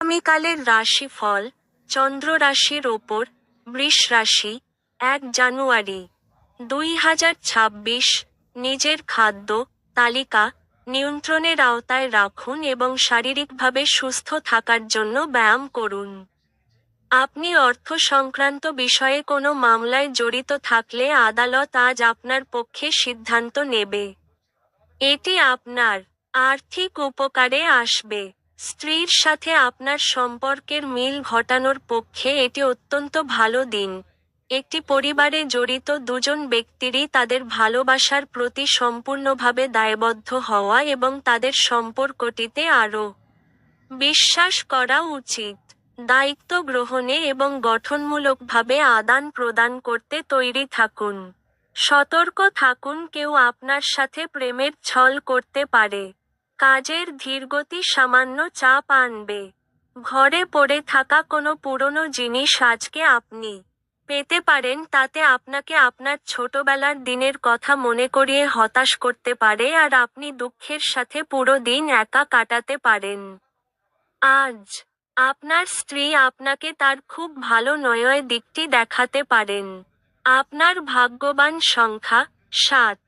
আগামীকালের রাশিফল, চন্দ্র রাশির ওপর, বৃষ রাশি, 1 জানুয়ারি 2026। নিজের খাদ্য তালিকা নিয়ন্ত্রণের আওতায় রাখুন এবং শারীরিকভাবে সুস্থ থাকার জন্য ব্যায়াম করুন। আপনি অর্থ সংক্রান্ত বিষয়ে কোনো মামলায় জড়িত থাকলে আদালত আজ আপনার পক্ষে সিদ্ধান্ত নেবে। এটি আপনার আর্থিক উপকারে আসবে। স্ত্রীর সাথে আপনার সম্পর্কের মিল ঘটানোর পক্ষে এটি অত্যন্ত ভালো দিন। একটি পরিবারে জড়িত দুজন ব্যক্তিরই তাদের ভালোবাসার প্রতি সম্পূর্ণভাবে দায়বদ্ধ হওয়া এবং তাদের সম্পর্কটিতে আরও বিশ্বাস করা উচিত। দায়িত্ব গ্রহণে এবং গঠনমূলকভাবে আদান প্রদান করতে তৈরি থাকুন। সতর্ক থাকুন, কেউ আপনার সাথে প্রেমের ছল করতে পারে। কাজের ধীরগতি সামান্য চাপ আনবে। ঘরে পড়ে থাকা কোনো পুরনো জিনিস আজকে আপনি পেতে পারেন, তাতে আপনাকে আপনার ছোটবেলার দিনের কথা মনে করিয়ে হতাশ করতে পারে আর আপনি দুঃখের সাথে পুরো দিন একা কাটাতে পারেন। আজ আপনার স্ত্রী আপনাকে তার খুব ভালো নয় দিকটি দেখাতে পারেন। আপনার ভাগ্যবান সংখ্যা 7।